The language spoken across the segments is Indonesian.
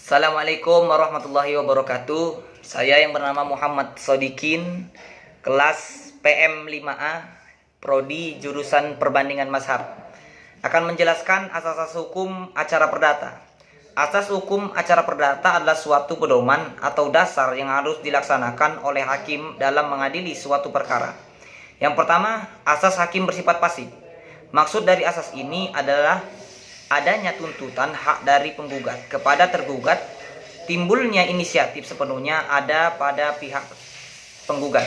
Assalamualaikum warahmatullahi wabarakatuh. Saya yang bernama Muhammad Sodikin, kelas PM 5A, Prodi jurusan Perbandingan Mazhab, akan menjelaskan asas-asas hukum acara perdata. Asas hukum acara perdata adalah suatu pedoman atau dasar yang harus dilaksanakan oleh hakim dalam mengadili suatu perkara. Yang pertama, asas hakim bersifat pasif. Maksud dari asas ini adalah adanya tuntutan hak dari penggugat kepada tergugat, timbulnya inisiatif sepenuhnya ada pada pihak penggugat.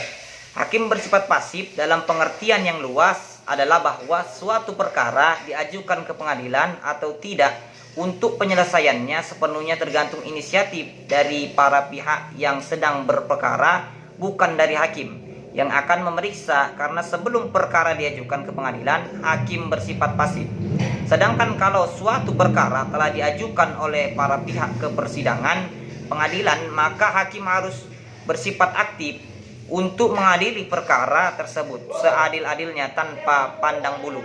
Hakim bersifat pasif dalam pengertian yang luas adalah bahwa suatu perkara diajukan ke pengadilan atau tidak untuk penyelesaiannya sepenuhnya tergantung inisiatif dari para pihak yang sedang berperkara, bukan dari hakim yang akan memeriksa, karena sebelum perkara diajukan ke pengadilan, hakim bersifat pasif. Sedangkan kalau suatu perkara telah diajukan oleh para pihak ke persidangan pengadilan, maka hakim harus bersifat aktif untuk mengadili perkara tersebut seadil-adilnya tanpa pandang bulu.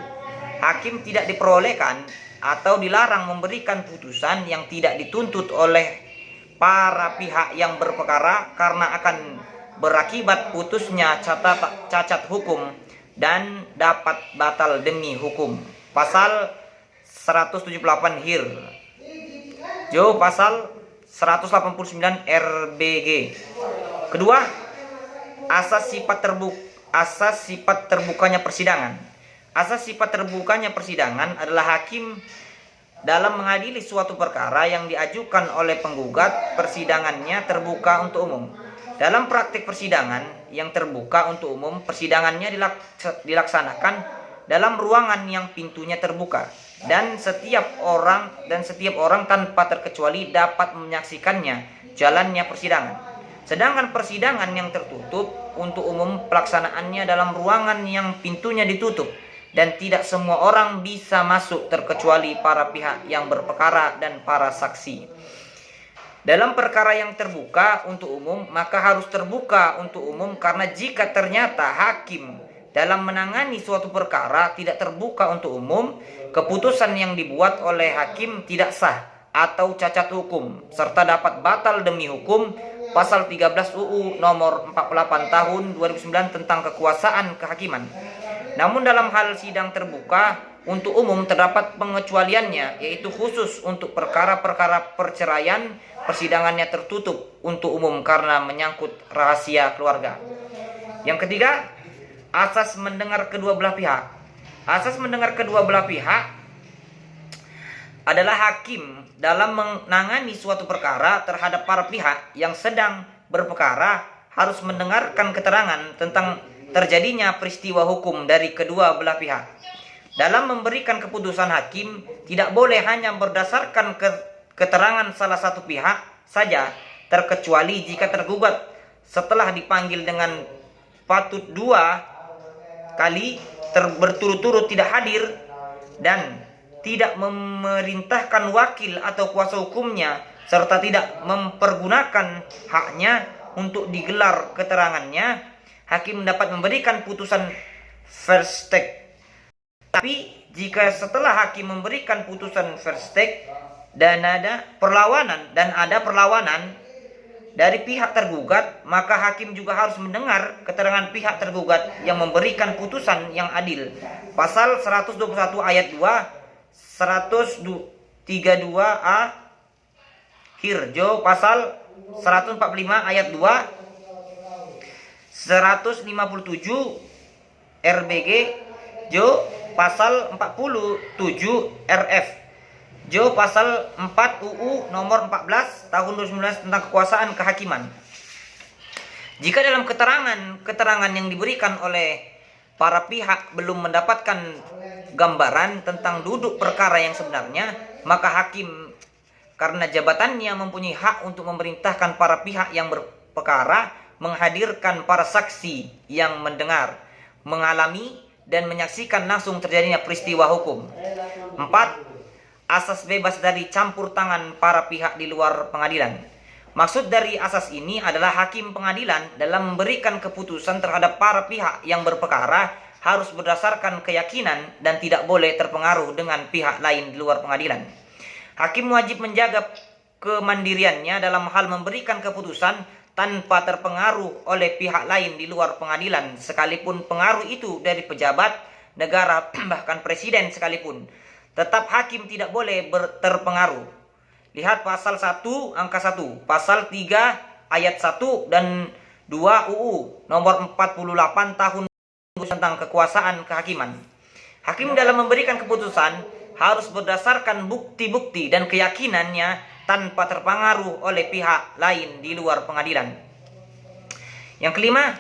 Hakim tidak diperbolehkan atau dilarang memberikan putusan yang tidak dituntut oleh para pihak yang berperkara, karena akan berakibat putusnya cacat hukum dan dapat batal demi hukum. Pasal 178 HIR, Jo pasal 189 RBG. Kedua, asas sifat terbukanya persidangan. Asas sifat terbukanya persidangan adalah hakim dalam mengadili suatu perkara yang diajukan oleh penggugat, persidangannya terbuka untuk umum. Dalam praktik persidangan yang terbuka untuk umum, persidangannya dilaksanakan dalam ruangan yang pintunya terbuka dan setiap orang tanpa terkecuali dapat menyaksikannya jalannya persidangan. Sedangkan persidangan yang tertutup untuk umum, pelaksanaannya dalam ruangan yang pintunya ditutup dan tidak semua orang bisa masuk terkecuali para pihak yang berperkara dan para saksi. Dalam perkara yang terbuka untuk umum, maka harus terbuka untuk umum, karena jika ternyata hakim dalam menangani suatu perkara tidak terbuka untuk umum, keputusan yang dibuat oleh hakim tidak sah atau cacat hukum serta dapat batal demi hukum. Pasal 13 UU nomor 48 tahun 2009 tentang kekuasaan kehakiman. Namun dalam hal sidang terbuka untuk umum terdapat pengecualiannya, yaitu khusus untuk perkara-perkara perceraian, persidangannya tertutup untuk umum karena menyangkut rahasia keluarga. Yang ketiga, asas mendengar kedua belah pihak. Asas mendengar kedua belah pihak adalah hakim dalam menangani suatu perkara terhadap para pihak yang sedang berperkara harus mendengarkan keterangan tentang terjadinya peristiwa hukum dari kedua belah pihak. Dalam memberikan keputusan, hakim tidak boleh hanya berdasarkan keterangan salah satu pihak saja, terkecuali jika tergugat setelah dipanggil dengan patut 2 kali berturut-turut tidak hadir dan tidak memerintahkan wakil atau kuasa hukumnya serta tidak mempergunakan haknya untuk digelar keterangannya, hakim dapat memberikan putusan first take. Tapi jika setelah hakim memberikan putusan first take dan ada perlawanan dari pihak tergugat, maka hakim juga harus mendengar keterangan pihak tergugat yang memberikan putusan yang adil. Pasal 121 ayat 2, 132A HIR, Jo pasal 145 ayat 2, 157 RBG, Jo pasal 47 RF, Jo pasal 4 UU nomor 14 tahun 2019 tentang kekuasaan kehakiman. Jika dalam keterangan yang diberikan oleh para pihak belum mendapatkan gambaran tentang duduk perkara yang sebenarnya, maka hakim karena jabatannya mempunyai hak untuk memerintahkan para pihak yang berperkara menghadirkan para saksi yang mendengar, mengalami dan menyaksikan langsung terjadinya peristiwa hukum. 4. Asas bebas dari campur tangan para pihak di luar pengadilan. Maksud dari asas ini adalah hakim pengadilan dalam memberikan keputusan terhadap para pihak yang berperkara harus berdasarkan keyakinan dan tidak boleh terpengaruh dengan pihak lain di luar pengadilan. Hakim wajib menjaga kemandiriannya dalam hal memberikan keputusan tanpa terpengaruh oleh pihak lain di luar pengadilan, sekalipun pengaruh itu dari pejabat negara bahkan presiden sekalipun. Tetap hakim tidak boleh terpengaruh. Lihat pasal 1 angka 1, pasal 3 ayat 1 dan 2 UU nomor 48 tahun tentang kekuasaan kehakiman. Hakim dalam memberikan keputusan harus berdasarkan bukti-bukti dan keyakinannya tanpa terpengaruh oleh pihak lain di luar pengadilan. Yang kelima,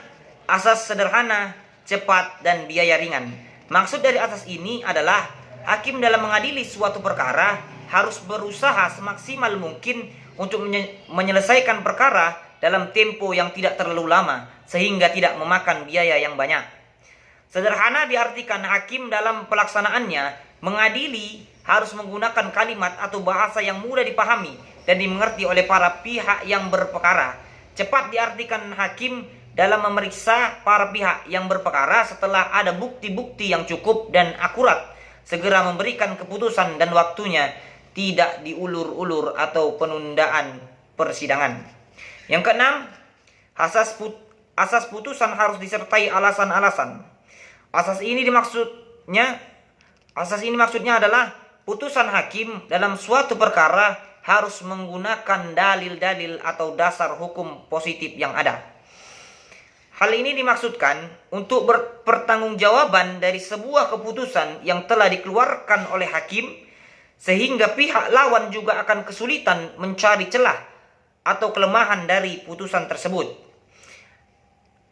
asas sederhana, cepat, dan biaya ringan. Maksud dari asas ini adalah hakim dalam mengadili suatu perkara harus berusaha semaksimal mungkin untuk menyelesaikan perkara dalam tempo yang tidak terlalu lama sehingga tidak memakan biaya yang banyak. Sederhana diartikan hakim dalam pelaksanaannya mengadili harus menggunakan kalimat atau bahasa yang mudah dipahami dan dimengerti oleh para pihak yang berperkara. Cepat diartikan hakim dalam memeriksa para pihak yang berperkara setelah ada bukti-bukti yang cukup dan akurat, segera memberikan keputusan dan waktunya, tidak diulur-ulur atau penundaan persidangan. Yang keenam, asas putusan harus disertai alasan-alasan. Asas ini maksudnya adalah putusan hakim dalam suatu perkara harus menggunakan dalil-dalil atau dasar hukum positif yang ada. Hal ini dimaksudkan untuk berpertanggungjawaban dari sebuah keputusan yang telah dikeluarkan oleh hakim, sehingga pihak lawan juga akan kesulitan mencari celah atau kelemahan dari putusan tersebut.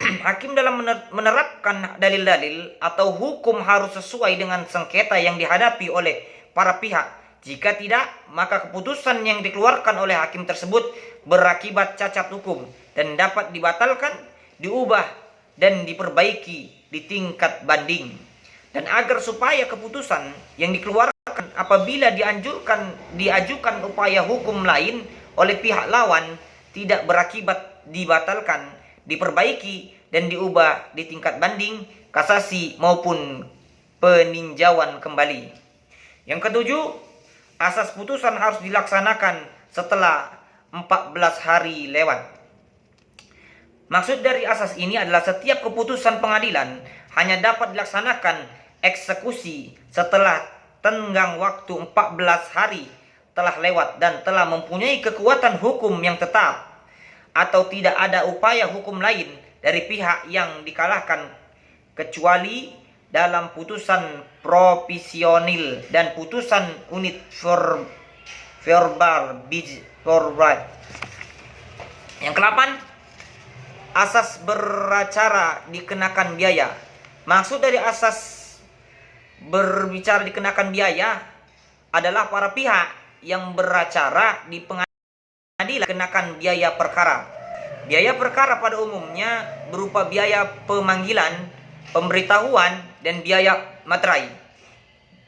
Hakim dalam menerapkan dalil-dalil atau hukum harus sesuai dengan sengketa yang dihadapi oleh para pihak. Jika tidak, maka keputusan yang dikeluarkan oleh hakim tersebut berakibat cacat hukum dan dapat dibatalkan, diubah, dan diperbaiki di tingkat banding. Dan agar supaya keputusan yang dikeluarkan apabila diajukan upaya hukum lain oleh pihak lawan tidak berakibat dibatalkan, diperbaiki, dan diubah di tingkat banding, kasasi maupun peninjauan kembali. Yang ketujuh, asas putusan harus dilaksanakan setelah 14 hari lewat. Maksud dari asas ini adalah setiap keputusan pengadilan hanya dapat dilaksanakan eksekusi setelah tenggang waktu 14 hari telah lewat dan telah mempunyai kekuatan hukum yang tetap, atau tidak ada upaya hukum lain dari pihak yang dikalahkan kecuali dalam putusan provisionil dan putusan unit verbal. Yang ke-8, asas beracara dikenakan biaya. Maksud dari asas berbicara dikenakan biaya adalah para pihak yang beracara di pengadilan kenakan biaya perkara. Biaya perkara pada umumnya berupa biaya pemanggilan, pemberitahuan, dan biaya materai.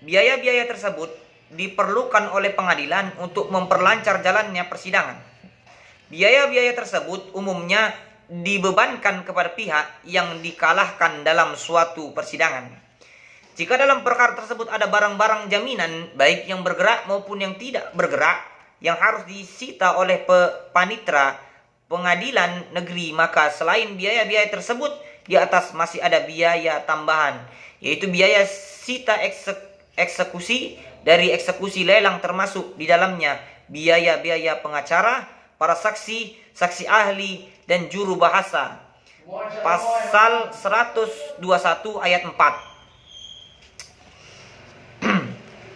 Biaya-biaya tersebut diperlukan oleh pengadilan untuk memperlancar jalannya persidangan. Biaya-biaya tersebut umumnya dibebankan kepada pihak yang dikalahkan dalam suatu persidangan. Jika dalam perkara tersebut ada barang-barang jaminan, baik yang bergerak maupun yang tidak bergerak, yang harus disita oleh panitera pengadilan negeri, maka selain biaya-biaya tersebut, di atas masih ada biaya tambahan, yaitu biaya sita eksekusi dari eksekusi lelang, termasuk di dalamnya biaya-biaya pengacara, para saksi, saksi ahli, dan juru bahasa. Pasal 121 ayat 4.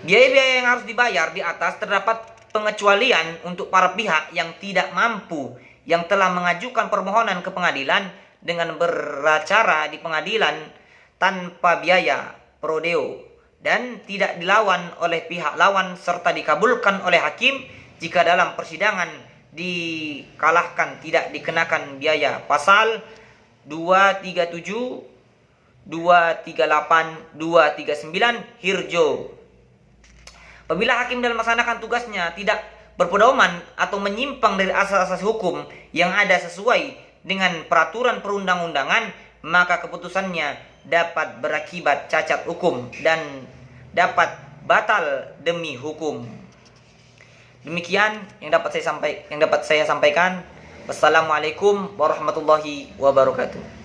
Biaya-biaya yang harus dibayar di atas terdapat pengecualian untuk para pihak yang tidak mampu, yang telah mengajukan permohonan ke pengadilan dengan beracara di pengadilan tanpa biaya prodeo dan tidak dilawan oleh pihak lawan serta dikabulkan oleh hakim jika dalam persidangan dikalahkan tidak dikenakan biaya. Pasal 237, 238, 239 Hirjo. Apabila hakim dalam melaksanakan tugasnya tidak berpedoman atau menyimpang dari asas-asas hukum yang ada sesuai dengan peraturan perundang-undangan, maka keputusannya dapat berakibat cacat hukum dan dapat batal demi hukum. Demikian yang dapat saya sampaikan. Wassalamualaikum warahmatullahi wabarakatuh.